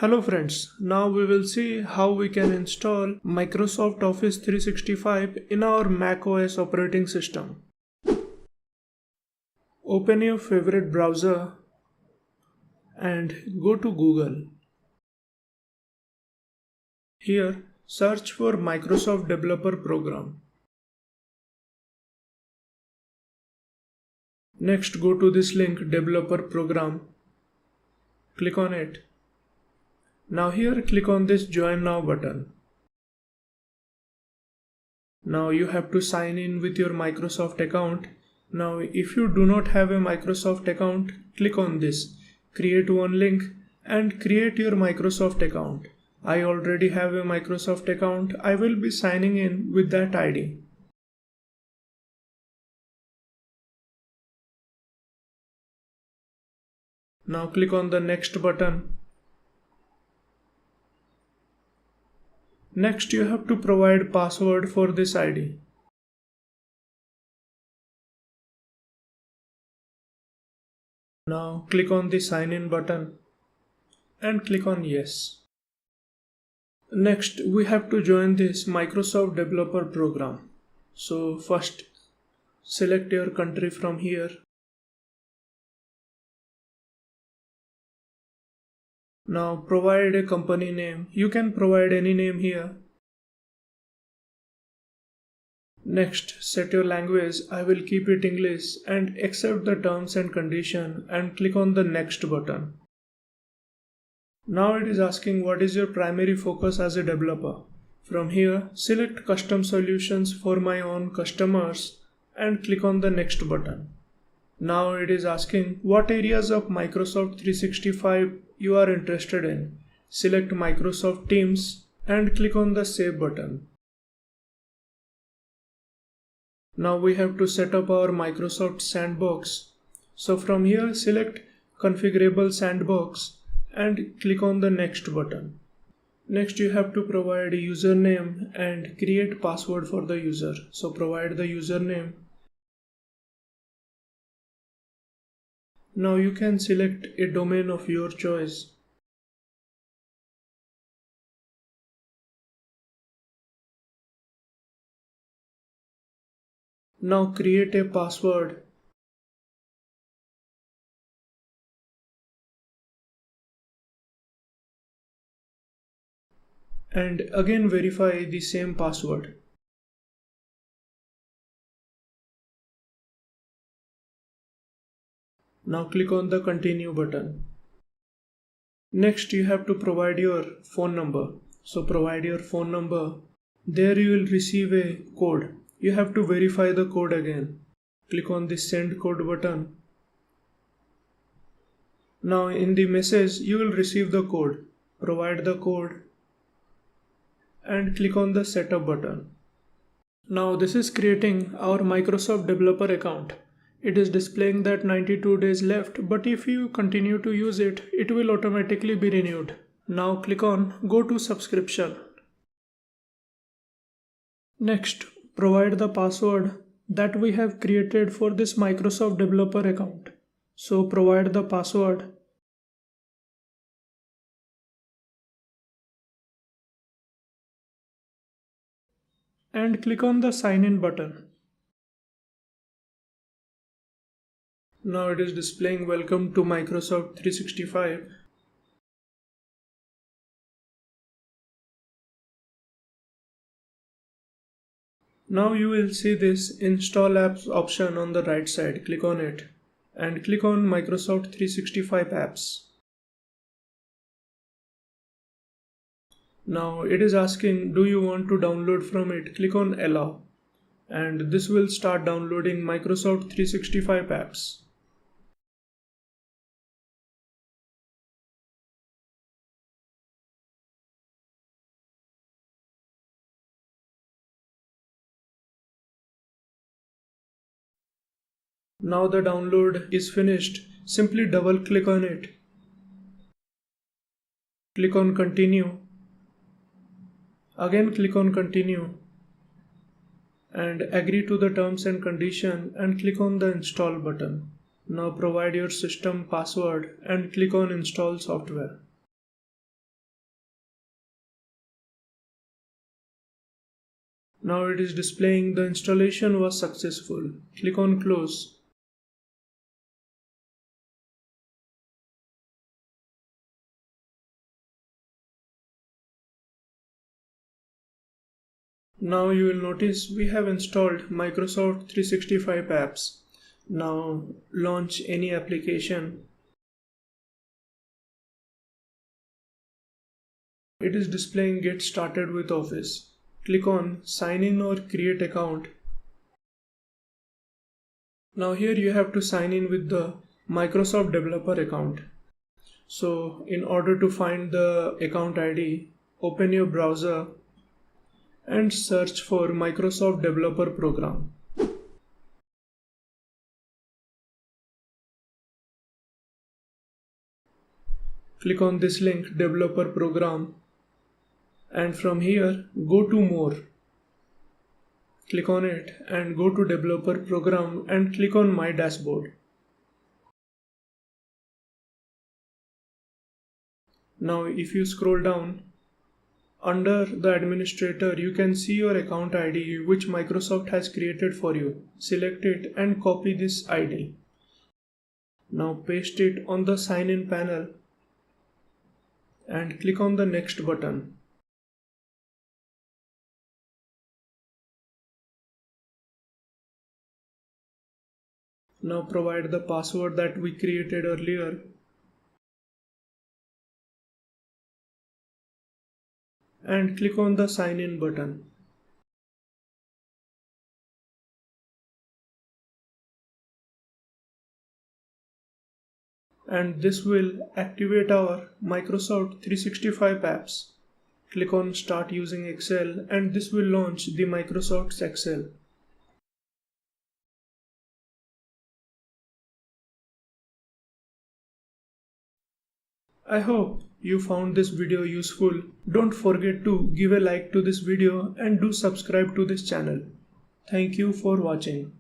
Hello friends, now we will see how we can install Microsoft Office 365 in our Mac OS operating system. Open your favorite browser and go to Google. Here, search for Microsoft Developer Program. Next, go to this link Developer Program. Click on it. Now here click on this Join Now button. Now you have to sign in with your Microsoft account. Now if you do not have a Microsoft account, click on this, create one link and create your Microsoft account. I already have a Microsoft account. I will be signing in with that ID. Now click on the next button. Next you have to provide password for this ID. Now click on the sign in button and click on yes. Next we have to join this Microsoft Developer Program. So first select your country from here. Now provide a company name. You can provide any name here. Next, set your language. I will keep it English and accept the terms and condition and click on the next button. Now it is asking what is your primary focus as a developer. From here, select custom solutions for my own customers and click on the next button. Now it is asking what areas of Microsoft 365 you are interested in. Select Microsoft Teams and click on the Save button. Now we have to set up our Microsoft Sandbox. So from here select Configurable Sandbox and click on the next button. Next you have to provide a username and create password for the user. So provide the username. Now you can select a domain of your choice. Now create a password. And again verify the same password. Now click on the continue button. Next you have to provide your phone number. So provide your phone number. There you will receive a code. You have to verify the code again. Click on the send code button. Now in the message you will receive the code. Provide the code and click on the setup button. Now this is creating our Microsoft developer account. It is displaying that 92 days left, but if you continue to use it, it will automatically be renewed. Now click on Go to Subscription. Next, provide the password that we have created for this Microsoft developer account. So provide the password. And click on the sign in button. Now it is displaying welcome to Microsoft 365. Now you will see this install apps option on the right side. Click on it and click on Microsoft 365 apps. Now it is asking do you want to download from it. Click on allow and this will start downloading Microsoft 365 apps. Now the download is finished. Simply double click on it. Click on continue. Again click on continue and agree to the terms and condition and click on the install button. Now provide your system password and click on install software. Now it is displaying the installation was successful. Click on close. Now you will notice we have installed Microsoft 365 apps. Now launch any application. It is displaying Get Started with Office. Click on Sign in or Create Account. Now here you have to sign in with the Microsoft Developer account. So in order to find the account ID, open your browser and search for Microsoft Developer Program. Click on this link, Developer Program, and from here go to More. Click on it and go to Developer Program and click on My Dashboard. Now if you scroll down, under the administrator you can see your account ID which Microsoft has created for you. Select it and copy this ID. Now paste it on the sign in panel and click on the next button. Now provide the password that we created earlier and click on the sign in button. And this will activate our Microsoft 365 apps. Click on Start using Excel and this will launch the Microsoft Excel. I hope you found this video useful. Don't forget to give a like to this video and do subscribe to this channel. Thank you for watching.